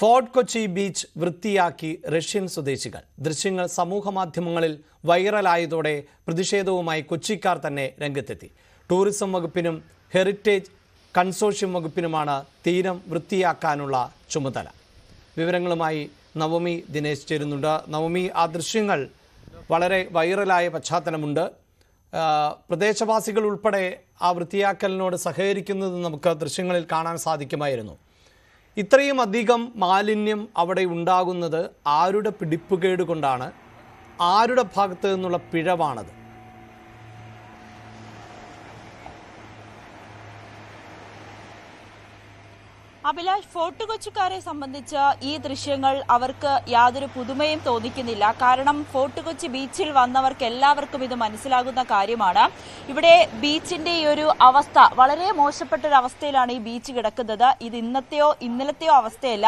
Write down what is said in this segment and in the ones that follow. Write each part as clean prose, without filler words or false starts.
Fort Kochi beach വൃത്തിയാക്കി Russian സ്വദേശികൾ. ദൃശ്യങ്ങൾ സമൂഹമാധ്യമങ്ങളിൽ വൈറലായതോടെ പ്രതിഷേധവുമായി കൊച്ചിക്കാർ തന്നെ രംഗത്തെത്തി. ടൂറിസം വകുപ്പിനും ഹെറിറ്റേജ് കൺസോർഷ്യം വകുപ്പിനുമാണ് തീരം വൃത്തിയാക്കാനുള്ള ചുമതല. വിവരങ്ങളുമായി നവമി ദിനേശ് ചേരുന്നുണ്ട്. നവമി, ആ ദൃശ്യങ്ങൾ വളരെ വൈറലായ പശ്ചാത്തലമുണ്ട്. പ്രദേശവാസികൾ ഉൾപ്പെടെ ആ വൃത്തിയാക്കലിനോട് സഹകരിക്കുന്നത് നമുക്ക് ദൃശ്യങ്ങളിൽ കാണാൻ സാധിക്കുമായിരുന്നു. ഇത്രയും അധികം മാലിന്യം അവിടെ ഉണ്ടാകുന്നത് ആരുടെ പിടിപ്പുകേട് കൊണ്ടാണ്? ആരുടെ ഭാഗത്ത് നിന്നുള്ള പിഴവാണത്? അഭിലാഷ്, ഫോർട്ട് കൊച്ചിക്കാരെ സംബന്ധിച്ച് ഈ ദൃശ്യങ്ങൾ അവർക്ക് യാതൊരു പുതുമയും തോന്നിക്കുന്നില്ല. കാരണം ഫോർട്ട് കൊച്ചി ബീച്ചിൽ വന്നവർക്ക് എല്ലാവർക്കും ഇത് മനസ്സിലാകുന്ന കാര്യമാണ്. ഇവിടെ ബീച്ചിന്റെ ഈ ഒരു അവസ്ഥ വളരെ മോശപ്പെട്ട ഒരു അവസ്ഥയിലാണ് ഈ ബീച്ച് കിടക്കുന്നത്. ഇത് ഇന്നലത്തെയോ അവസ്ഥയല്ല.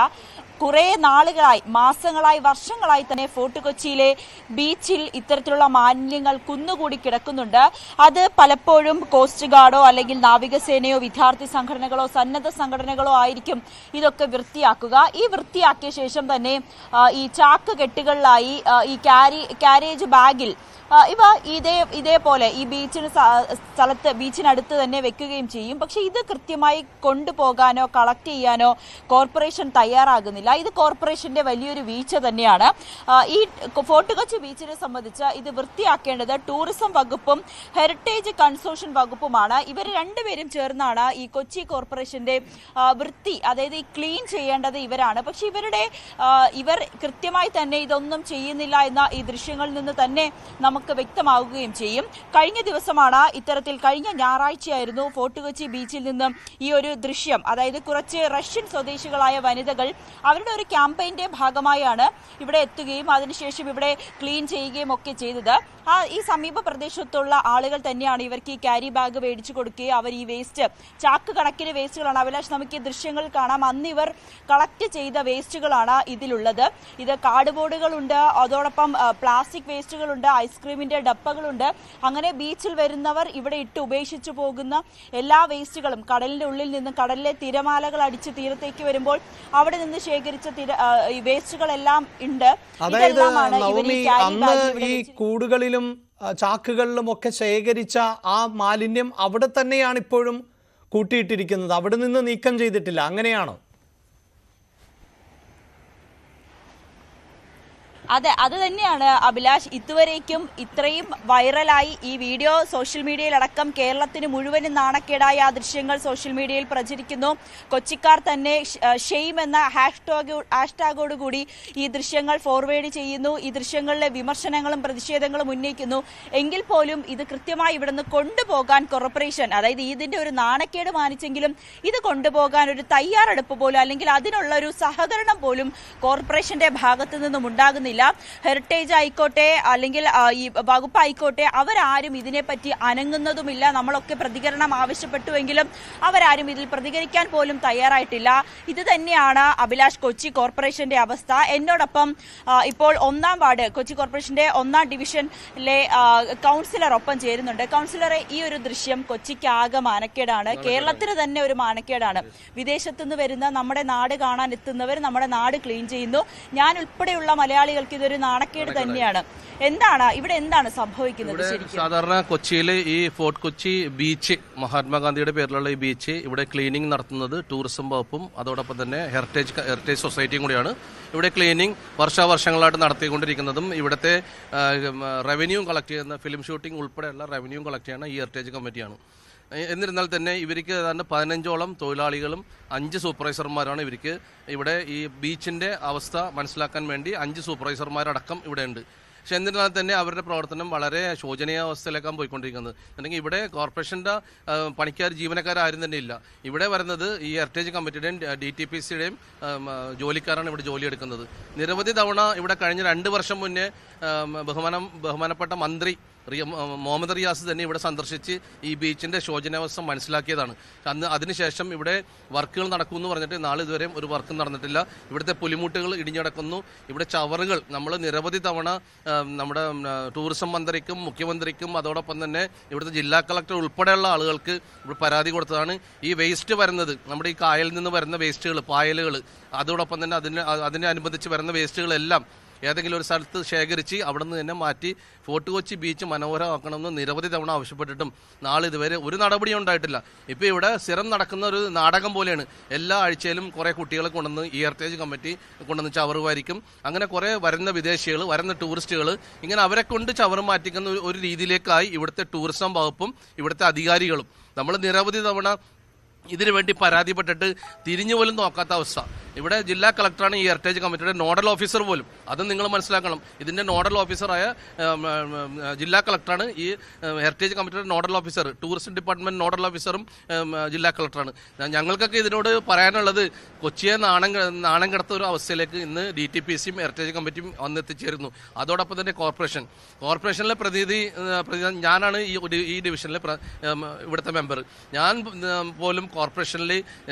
കുറെ നാളുകളായി, മാസങ്ങളായി, വർഷങ്ങളായി തന്നെ ഫോർട്ട് കൊച്ചിയിലെ ബീച്ചിൽ ഇത്തരത്തിലുള്ള മാലിന്യങ്ങൾ കുന്നുകൂടി കിടക്കുന്നുണ്ട്. അത് പലപ്പോഴും കോസ്റ്റ് ഗാർഡോ അല്ലെങ്കിൽ നാവികസേനയോ വിദ്യാർത്ഥി സംഘടനകളോ സന്നദ്ധ സംഘടനകളോ ആയിരിക്കും ഇതൊക്കെ വൃത്തിയാക്കുക. ഈ വൃത്തിയാക്കിയ ശേഷം തന്നെ ഈ ചാക്ക് കെട്ടുകളിലായി ഈ കാരേജ് ബാഗിൽ ഇവ ഇതേപോലെ ഈ ബീച്ചിനടുത്ത് തന്നെ വെക്കുകയും ചെയ്യും. പക്ഷെ ഇത് കൃത്യമായി കൊണ്ടുപോകാനോ കളക്ട് ചെയ്യാനോ കോർപ്പറേഷൻ തയ്യാറാകുന്നില്ല. ഇത് കോർപ്പറേഷന്റെ വലിയൊരു വീഴ്ച തന്നെയാണ്. ഈ ഫോർട്ട് കൊച്ചി ബീച്ചിനെ സംബന്ധിച്ച് ഇത് വൃത്തിയാക്കേണ്ടത് ടൂറിസം വകുപ്പും ഹെറിറ്റേജ് കൺസോർഷ്യം വകുപ്പുമാണ്. ഇവർ രണ്ടുപേരും ചേർന്നാണ് ഈ കൊച്ചി കോർപ്പറേഷന്റെ വൃത്തി, അതായത് ഈ ക്ലീൻ ചെയ്യേണ്ടത് ഇവരാണ്. പക്ഷെ ഇവർ കൃത്യമായി തന്നെ ഇതൊന്നും ചെയ്യുന്നില്ല എന്ന ഈ ദൃശ്യങ്ങളിൽ നിന്ന് തന്നെ നമുക്ക് വ്യക്തമാവുകയും ചെയ്യും. കഴിഞ്ഞ ദിവസമാണ് കഴിഞ്ഞ ഞായറാഴ്ചയായിരുന്നു ഫോർട്ട് കൊച്ചി ബീച്ചിൽ നിന്നും ഈ ഒരു ദൃശ്യം, അതായത് കുറച്ച് റഷ്യൻ സ്വദേശികളായ വനിതകൾ അവരുടെ ഒരു ക്യാമ്പയിന്റെ ഭാഗമായാണ് ഇവിടെ എത്തുകയും അതിനുശേഷം ഇവിടെ ക്ലീൻ ചെയ്യുകയും ഒക്കെ ചെയ്തത്. ഈ സമീപ പ്രദേശത്തുള്ള ആളുകൾ തന്നെയാണ് ഇവർക്ക് ഈ ക്യാരി ബാഗ് മേടിച്ചു കൊടുക്കുകയും അവർ ഈ വേസ്റ്റ്, ചാക്ക് കണക്കിന് വേസ്റ്റുകളാണ്. അഭിലാഷ്, നമുക്ക് ഈ ദൃശ്യങ്ങൾ കാണാം. അന്ന് ഇവർ കളക്ട് ചെയ്ത വേസ്റ്റുകളാണ് ഇതിലുള്ളത്. ഇത് കാർഡ്ബോർഡുകളുണ്ട്, അതോടൊപ്പം പ്ലാസ്റ്റിക് വേസ്റ്റുകളുണ്ട്, ഐസ്ക്രീമിന്റെ ഡപ്പകളുണ്ട്. അങ്ങനെ ബീച്ചിൽ വരുന്നവർ ഇവിടെ ഇട്ട് ഉപേക്ഷിച്ചു പോകുന്ന എല്ലാ വേസ്റ്റുകളും കടലിന്റെ ഉള്ളിൽ നിന്നും, കടലിലെ തിരമാലകൾ അടിച്ച് തീരത്തേക്ക് വരുമ്പോൾ അവിടെ നിന്ന് ശേഖരിച്ച വേസ്റ്റുകളെല്ലാം ഉണ്ട്. അതായത് ഈ കൂടുകളിലും ചാക്കുകളിലും ഒക്കെ ശേഖരിച്ച ആ മാലിന്യം അവിടെ തന്നെയാണ് ഇപ്പോഴും കൂട്ടിയിട്ടിരിക്കുന്നത്, അവിടെ നിന്ന് നീക്കം ചെയ്തിട്ടില്ല, അങ്ങനെയാണോ? അതെ, അത് തന്നെയാണ് അഭിലാഷ്. ഇതുവരേക്കും ഇത്രയും വൈറലായി ഈ വീഡിയോ സോഷ്യൽ മീഡിയയിലടക്കം കേരളത്തിന് മുഴുവനും നാണക്കേടായ ആ ദൃശ്യങ്ങൾ സോഷ്യൽ മീഡിയയിൽ പ്രചരിക്കുന്നു. കൊച്ചിക്കാർ തന്നെ ഷെയിം എന്ന ഹാഷ്ടാഗോടുകൂടി ഈ ദൃശ്യങ്ങൾ ഫോർവേഡ് ചെയ്യുന്നു. ഈ ദൃശ്യങ്ങളിലെ വിമർശനങ്ങളും പ്രതിഷേധങ്ങളും ഉന്നയിക്കുന്നു. എങ്കിൽ പോലും ഇത് കൃത്യമായി ഇവിടുന്ന് കൊണ്ടുപോകാൻ കോർപ്പറേഷൻ, അതായത് ഇതിന്റെ ഒരു നാണക്കേട് മാനിച്ചെങ്കിലും ഇത് കൊണ്ടുപോകാൻ ഒരു തയ്യാറെടുപ്പ് പോലും അല്ലെങ്കിൽ അതിനുള്ള ഒരു സഹകരണം പോലും കോർപ്പറേഷന്റെ ഭാഗത്തു നിന്നും ഉണ്ടാകുന്നില്ല. ഹെറിറ്റേജ് ആയിക്കോട്ടെ അല്ലെങ്കിൽ ഈ വകുപ്പ് ആയിക്കോട്ടെ, അവരാരും ഇതിനെപ്പറ്റി അനങ്ങുന്നതുമില്ല. നമ്മളൊക്കെ പ്രതികരണം ആവശ്യപ്പെട്ടുവെങ്കിലും അവരാരും ഇതിൽ പ്രതികരിക്കാൻ പോലും തയ്യാറായിട്ടില്ല. ഇത് തന്നെയാണ് അഭിലാഷ് കൊച്ചി കോർപ്പറേഷന്റെ അവസ്ഥ. എന്നോടൊപ്പം ഇപ്പോൾ 1-ാം വാർഡ് കൊച്ചി കോർപ്പറേഷന്റെ 1-ാം ഡിവിഷനിലെ കൗൺസിലർ ഒപ്പം ചേരുന്നുണ്ട്. കൗൺസിലറെ, ഈ ഒരു ദൃശ്യം കൊച്ചിക്ക് ആകെ മാനക്കേടാണ്, കേരളത്തിന് തന്നെ ഒരു മാനക്കേടാണ്. വിദേശത്തുനിന്ന് വരുന്ന, നമ്മുടെ നാട് കാണാൻ എത്തുന്നവർ നമ്മുടെ നാട് ക്ലീൻ ചെയ്യുന്നു. ഞാൻ ഉൾപ്പെടെയുള്ള മലയാളികൾ ഇതൊരു നാണക്കേട് തന്നെയാണ്. എന്താണ് സംഭവിക്കുന്നത്? സാധാരണ കൊച്ചിയിലെ ഈ ഫോർട്ട് കൊച്ചി ബീച്ച്, മഹാത്മാഗാന്ധിയുടെ പേരിലുള്ള ഈ ബീച്ച്, ഇവിടെ ക്ലീനിങ് നടത്തുന്നത് ടൂറിസം വകുപ്പും അതോടൊപ്പം തന്നെ ഹെറിറ്റേജ് സൊസൈറ്റിയും കൂടിയാണ്. ഇവിടെ ക്ലീനിങ് വർഷാവർഷങ്ങളായിട്ട് നടത്തിക്കൊണ്ടിരിക്കുന്നതും ഇവിടുത്തെ റവന്യൂ കളക്ട് ചെയ്യുന്ന, ഫിലിം ഷൂട്ടിംഗ് ഉൾപ്പെടെയുള്ള റവന്യൂ കളക്ട് ചെയ്യുന്ന ഈ ഹെറിറ്റേജ് കമ്മിറ്റിയാണ്. എന്നിരുന്നാൽ തന്നെ ഇവർക്ക് ഏതാണ്ട് 15ഓളം തൊഴിലാളികളും 5 സൂപ്പർവൈസർമാരാണ് ഇവർക്ക്. ഇവിടെ ഈ ബീച്ചിന്റെ അവസ്ഥ മനസ്സിലാക്കാൻ വേണ്ടി 5 സൂപ്പർവൈസർമാരടക്കം ഇവിടെ ഉണ്ട്. പക്ഷെ എന്നിരുന്നാൽ തന്നെ അവരുടെ പ്രവർത്തനം വളരെ ശോചനീയ അവസ്ഥയിലേക്കാണ് പോയിക്കൊണ്ടിരിക്കുന്നത്. അല്ലെങ്കിൽ ഇവിടെ കോർപ്പറേഷന്റെ പണിക്കാർ, ജീവനക്കാരും തന്നെ ഇല്ല. ഇവിടെ വരുന്നത് ഈ ഹെറിറ്റേജ് കമ്മിറ്റിയുടെയും DTPCയുടെയും ജോലിക്കാരാണ് ഇവിടെ ജോലിയെടുക്കുന്നത്. നിരവധി തവണ ഇവിടെ കഴിഞ്ഞ 2 വർഷം മുന്നേ ബഹുമാനപ്പെട്ട മന്ത്രി മുഹമ്മദ് റിയാസ് തന്നെ ഇവിടെ സന്ദർശിച്ച് ഈ ബീച്ചിന്റെ ശോചനാവസ്ഥ മനസ്സിലാക്കിയതാണ്. അതിനുശേഷം ഇവിടെ വർക്കുകൾ നടക്കുമെന്ന് പറഞ്ഞിട്ട് നാളെ ഇതുവരെയും ഒരു വർക്കും നടന്നിട്ടില്ല. ഇവിടുത്തെ പുലിമുട്ടുകൾ ഇടിഞ്ഞടക്കുന്നു. ഇവിടെ ചവറുകൾ നമ്മൾ നിരവധി തവണ നമ്മുടെ ടൂറിസം മന്ത്രിക്കും മുഖ്യമന്ത്രിക്കും അതോടൊപ്പം തന്നെ ഇവിടുത്തെ ജില്ലാ കളക്ടർ ഉൾപ്പെടെയുള്ള ആളുകൾക്ക് ഇവിടെ പരാതി കൊടുത്തതാണ്. ഈ വേസ്റ്റ് വരുന്നത് നമ്മുടെ ഈ കായലിൽ നിന്ന് വരുന്ന വേസ്റ്റുകൾ, പായലുകൾ, അതോടൊപ്പം തന്നെ അതിനനുബന്ധിച്ച് വരുന്ന വേസ്റ്റുകളെല്ലാം ഏതെങ്കിലും ഒരു സ്ഥലത്ത് ശേഖരിച്ച് അവിടെ നിന്ന് തന്നെ മാറ്റി ഫോർട്ട് കൊച്ചി ബീച്ച് മനോഹരമാക്കണമെന്ന് നിരവധി തവണ ആവശ്യപ്പെട്ടിട്ടും നാളെ ഇതുവരെ ഒരു നടപടിയും ഉണ്ടായിട്ടില്ല. ഇപ്പോൾ ഇവിടെ സ്ഥിരം നടക്കുന്ന ഒരു നാടകം പോലെയാണ്. എല്ലാ ആഴ്ചയിലും കുറേ കുട്ടികളെ കൊണ്ടുവന്ന് ഈ ഹെറിറ്റേജ് കമ്മിറ്റി കൊണ്ടുവന്ന് ചവറ് വാരിക്കും. അങ്ങനെ കുറേ വരുന്ന വിദേശികൾ, വരുന്ന ടൂറിസ്റ്റുകൾ, ഇങ്ങനെ അവരെ കൊണ്ട് ചവറ് മാറ്റിക്കുന്ന ഒരു രീതിയിലേക്കായി ഇവിടുത്തെ ടൂറിസം വകുപ്പും ഇവിടുത്തെ അധികാരികളും. നമ്മൾ നിരവധി തവണ ഇതിനു വേണ്ടി പരാതിപ്പെട്ടിട്ട് തിരിഞ്ഞു പോലും നോക്കാത്ത അവസ്ഥ. ഇവിടെ ജില്ലാ കളക്ടറാണ് ഈ ഹെറിറ്റേജ് കമ്മിറ്റിയുടെ നോഡൽ ഓഫീസർ പോലും. അത് നിങ്ങൾ മനസ്സിലാക്കണം. ഇതിന്റെ നോഡൽ ഓഫീസറായ ജില്ലാ കളക്ടറാണ് ഈ ഹെറിറ്റേജ് കമ്മിറ്റിയുടെ nodal officer. Tourism department nodal ഓഫീസറും ജില്ലാ കളക്ടറാണ്. ഞങ്ങൾക്കൊക്കെ ഇതിനോട് പറയാനുള്ളത്, കൊച്ചിയെ നാണം കിടത്ത ഒരു അവസ്ഥയിലേക്ക് ഇന്ന് DTPCയും ഹെറിറ്റേജ് കമ്മിറ്റിയും വന്നെത്തിച്ചേരുന്നു. അതോടൊപ്പം തന്നെ കോർപ്പറേഷനിലെ പ്രതിനിധി ഞാനാണ് ഈ ഡിവിഷനിലെ ഇവിടുത്തെ മെമ്പർ. ഞാൻ പോലും കോർപ്പറേഷനിൽ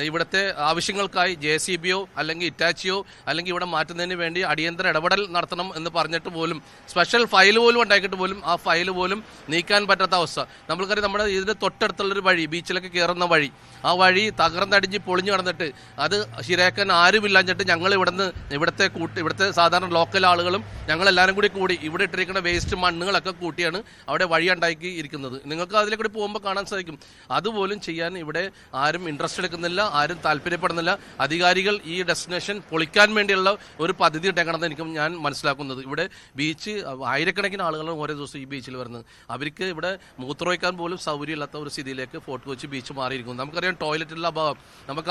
ഇവിടുത്തെ ആവശ്യങ്ങൾക്കായി JCBയോ അല്ലെങ്കിൽ ഇറ്റാച്ചിയോ അല്ലെങ്കിൽ ഇവിടെ മാറ്റുന്നതിന് വേണ്ടി അടിയന്തര ഇടപെടൽ നടത്തണം എന്ന് പറഞ്ഞിട്ട് പോലും സ്പെഷ്യൽ ഫയൽ പോലും ഉണ്ടാക്കിയിട്ട് പോലും ആ ഫയൽ പോലും നീക്കാൻ പറ്റാത്ത അവസ്ഥ. നമ്മൾക്കറിയാം, നമ്മുടെ ഇതിന്റെ തൊട്ടടുത്തുള്ളൊരു വഴി, ബീച്ചിലേക്ക് കയറുന്ന വഴി, ആ വഴി തകർന്നടിഞ്ഞ് പൊളിഞ്ഞു നടന്നിട്ട് അത് ശരിയാക്കാൻ ആരുമില്ലാഞ്ഞിട്ട് ഞങ്ങൾ ഇവിടുത്തെ സാധാരണ ലോക്കൽ ആളുകളും ഞങ്ങളെല്ലാവരും കൂടി ഇവിടെ ഇട്ടിരിക്കുന്ന വേസ്റ്റ് മണ്ണുകളൊക്കെ കൂട്ടിയാണ് അവിടെ വഴി ഉണ്ടാക്കി ഇരിക്കുന്നത്. നിങ്ങൾക്ക് അതിലെ കൂടി പോകുമ്പോൾ കാണാൻ സാധിക്കും. അതുപോലും ചെയ്യാൻ ഇവിടെ ആരും ഇൻട്രസ്റ്റ് എടുക്കുന്നില്ല, ആരും താല്പര്യപ്പെടുന്നില്ല. അധികാരികൾ ഈ ഡെസ്റ്റിനേഷൻ പൊളിക്കാൻ വേണ്ടിയുള്ള ഒരു പദ്ധതി ഇട്ടേക്കണമെന്ന് എനിക്ക് ഞാൻ മനസ്സിലാക്കുന്നത്. ഇവിടെ ബീച്ച് ആയിരക്കണക്കിന് ആളുകളാണ് ഓരോ ദിവസം ഈ ബീച്ചിൽ വരുന്നത്. അവർക്ക് ഇവിടെ മൂത്രമൊഴിക്കാൻ പോലും സൗകര്യമില്ലാത്ത ഒരു സ്ഥിതിയിലേക്ക് ഫോർട്ട് കൊച്ചി ബീച്ച് മാറിയിരിക്കുന്നു. നമുക്കറിയാം, ടോയ്ലറ്റിലുള്ള അഭാവം. നമുക്ക്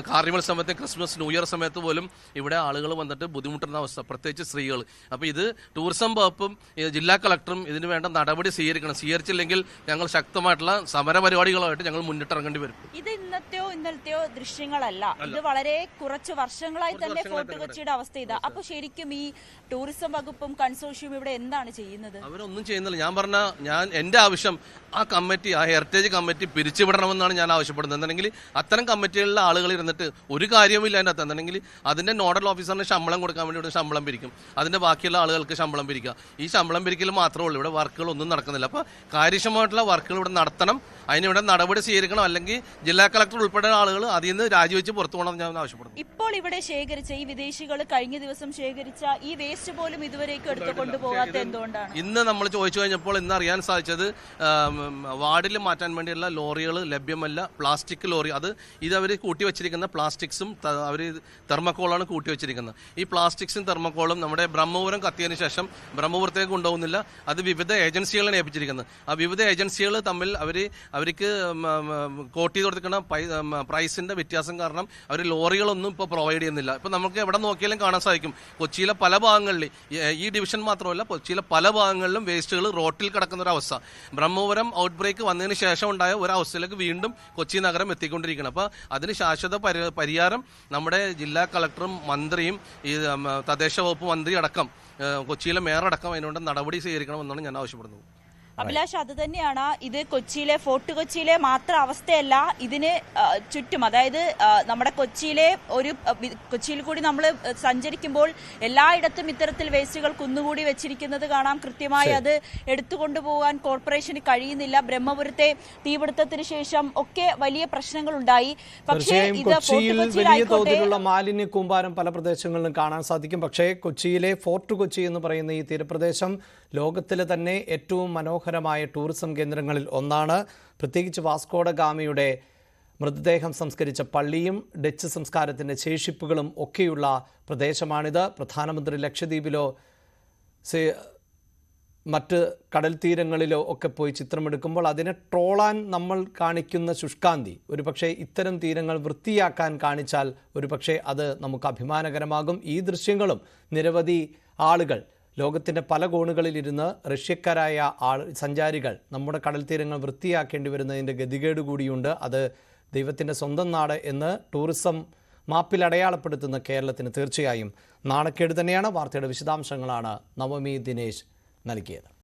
കാർണിവൽ സമയത്ത്, ക്രിസ്മസ്, ന്യൂ ഇയർ സമയത്ത് പോലും ഇവിടെ ആളുകൾ വന്നിട്ട് ബുദ്ധിമുട്ടുന്ന അവസ്ഥ, പ്രത്യേകിച്ച് സ്ത്രീകൾ. അപ്പോൾ ഇത് ടൂറിസം വകുപ്പും ജില്ലാ കളക്ടറും ഇതിന് വേണ്ട നടപടി സ്വീകരിച്ചില്ലെങ്കിൽ ഞങ്ങൾ ശക്തമായിട്ടുള്ള സമര പരിപാടികളുമായിട്ട് ഞങ്ങൾ മുന്നിട്ടിറങ്ങേണ്ടി വരും. ഇത് ഇന്നലത്തെയോ ദൃശ്യങ്ങളല്ല. ഇത് വളരെ കുറച്ച് വർഷങ്ങളായി തന്നെ ഫോർട്ട് കൊച്ചിയുടെ അവസ്ഥ ഇതാ. അപ്പൊ ശരിക്കും ഈ ടൂറിസം വകുപ്പും കൺസോർഷ്യം ഇവിടെ എന്താണ് ചെയ്യുന്നത്? അവരൊന്നും ചെയ്യുന്നില്ല. എന്റെ ആവശ്യം ആ ഹെറിറ്റേജ് കമ്മിറ്റി പിരിച്ചുവിടണമെന്നാണ് ഞാൻ ആവശ്യപ്പെടുന്നത്. എന്തെങ്കിൽ അത്തരം കമ്മിറ്റികളിലെ ആളുകൾ ഇരുന്നിട്ട് ഒരു കാര്യമില്ല അതിൻ്റെ അകത്ത്. എന്തെങ്കിൽ അതിന്റെ നോഡൽ ഓഫീസറിന് ശമ്പളം കൊടുക്കാൻ വേണ്ടി ഇവിടെ ശമ്പളം പിരിക്കും, അതിന്റെ ബാക്കിയുള്ള ആളുകൾക്ക് ശമ്പളം പിരിക്കുക. ഈ ശമ്പളം പിരിക്കൽ മാത്രമേ ഉള്ളൂ. ഇവിടെ വർക്കുകൾ ഒന്നും നടക്കുന്നില്ല. അപ്പോൾ കാര്യക്ഷമമായിട്ടുള്ള വർക്കുകൾ ഇവിടെ നടത്തണം, അതിനിവിടെ നടപടി സ്വീകരിക്കണം. അല്ലെങ്കിൽ ജില്ലാ കളക്ടർ ഉൾപ്പെടെ ആളുകൾ അതിൽ നിന്ന് രാജിവെച്ച് പുറത്തു പോകണം ഞാൻ ആവശ്യപ്പെടുന്നു. ഇപ്പോൾ ഇവിടെ ശേഖരിച്ച ഈ വിദേശികൾ കഴിഞ്ഞ ദിവസം ശേഖരിച്ച ഈ വേസ്റ്റ് പോലും ഇതുവരേക്കും എടുത്തു കൊണ്ടുപോകാത്ത എന്തുകൊണ്ടാണ്? ഇന്ന് നമ്മൾ ചോദിച്ചു കഴിഞ്ഞപ്പോൾ ഇന്ന് അറിയാൻ സാധിച്ചത് വാർഡിൽ മാറ്റാൻ വേണ്ടിയുള്ള ലോറികൾ ലഭ്യമല്ല. പ്ലാസ്റ്റിക് ലോറി, ഇതവർ കൂട്ടിവെച്ചിരിക്കുന്ന പ്ലാസ്റ്റിക്സും അവർ തെർമക്കോളാണ് കൂട്ടിവെച്ചിരിക്കുന്നത്. ഈ പ്ലാസ്റ്റിക്സും തെർമക്കോളും നമ്മുടെ ബ്രഹ്മപുരം കത്തിയതിനു ശേഷം ബ്രഹ്മപുരത്തേക്ക് കൊണ്ടുപോകുന്നില്ല. അത് വിവിധ ഏജൻസികളാണ് ഏൽപ്പിച്ചിരിക്കുന്നത്. ആ വിവിധ ഏജൻസികൾ തമ്മിൽ അവർക്ക് കോട്ട് ചെയ്ത് കൊടുക്കുന്ന പ്രൈസിന്റെ വ്യത്യാസം കാരണം അവർ ലോറികളൊന്നും ഇപ്പോൾ പ്രൊവൈഡ് ചെയ്യുന്നില്ല. ഇപ്പം നമുക്ക് എവിടെ നോക്കിയാലും കാണാൻ സാധിക്കും, കൊച്ചിയിലെ പല ഭാഗങ്ങളിൽ, ഈ ഡിവിഷൻ മാത്രമല്ല കൊച്ചിയിലെ പല ഭാഗങ്ങളിലും വേസ്റ്റുകൾ റോട്ടിൽ കിടക്കുന്ന ഒരു അവസ്ഥ. ബ്രഹ്മപുരം ഔട്ട് ബ്രേക്ക് വന്നതിന് ശേഷം ഉണ്ടായ ഒരവസ്ഥയിലേക്ക് വീണ്ടും കൊച്ചി നഗരം എത്തിക്കൊണ്ടിരിക്കണം. അപ്പോൾ അതിന് ശാശ്വത പരിഹാരം നമ്മുടെ ജില്ലാ കളക്ടറും മന്ത്രിയും ഈ തദ്ദേശ വകുപ്പ് മന്ത്രി അടക്കം കൊച്ചിയിലെ മേയർ അടക്കം അതിനുവേണ്ട നടപടി സ്വീകരിക്കണമെന്നാണ് ഞാൻ ആവശ്യപ്പെടുന്നത്. അഭിലാഷ്, അത് തന്നെയാണ്. ഇത് ഫോർട്ട് കൊച്ചിയിലെ മാത്രം അവസ്ഥയല്ല, ഇതിന് ചുറ്റും, അതായത് നമ്മുടെ കൊച്ചിയിൽ കൂടി നമ്മൾ സഞ്ചരിക്കുമ്പോൾ എല്ലായിടത്തും ഇത്തരത്തിൽ വേസ്റ്റുകൾ കുന്നുകൂടി വെച്ചിരിക്കുന്നത് കാണാം. കൃത്യമായി അത് എടുത്തുകൊണ്ടുപോകാൻ കോർപ്പറേഷന് കഴിയുന്നില്ല. ബ്രഹ്മപുരത്തെ തീപിടുത്തത്തിന് ശേഷം ഒക്കെ വലിയ പ്രശ്നങ്ങൾ ഉണ്ടായി. പക്ഷേ ഇത് വലിയ തോതിലുള്ള മാലിന്യ കൂമ്പാരം പല പ്രദേശങ്ങളിലും കാണാൻ സാധിക്കും. പക്ഷേ കൊച്ചിയിലെ ഫോർട്ട് കൊച്ചി എന്ന് പറയുന്ന ഈ തീരപ്രദേശം ലോകത്തിലെ തന്നെ ഏറ്റവും മനോഹരമായ ടൂറിസം കേന്ദ്രങ്ങളിൽ ഒന്നാണ്. പ്രത്യേകിച്ച് വാസ്കോഡ ഗാമയുടെ മൃതദേഹം സംസ്കരിച്ച പള്ളിയും ഡച്ച് സംസ്കാരത്തിൻ്റെ ശേഷിപ്പുകളും ഒക്കെയുള്ള പ്രദേശമാണിത്. പ്രധാനമന്ത്രി ലക്ഷദ്വീപിലോ മറ്റ് കടൽ തീരങ്ങളിലോ ഒക്കെ പോയി ചിത്രമെടുക്കുമ്പോൾ അതിനെ ട്രോളാൻ നമ്മൾ കാണിക്കുന്ന ശുഷ്കാന്തി ഒരുപക്ഷെ ഇത്തരം തീരങ്ങൾ വൃത്തിയാക്കാൻ കാണിച്ചാൽ ഒരുപക്ഷെ അത് നമുക്ക് അഭിമാനകരമാകും. ഈ ദൃശ്യങ്ങളും നിരവധി ആളുകൾ ലോകത്തിൻ്റെ പല കോണുകളിലിരുന്ന് റഷ്യക്കാരായ സഞ്ചാരികൾ നമ്മുടെ കടൽ തീരങ്ങൾ വൃത്തിയാക്കേണ്ടി വരുന്നതിൻ്റെ ഗതികേട് കൂടിയുണ്ട്. അത് ദൈവത്തിൻ്റെ സ്വന്തം നാട് എന്ന് ടൂറിസം മാപ്പിൽ അടയാളപ്പെടുത്തുന്ന കേരളത്തിന് തീർച്ചയായും നാണക്കേട് തന്നെയാണ്. വാർത്തയുടെ വിശദാംശങ്ങളാണ് നവമി ദിനേശ് നൽകിയത്.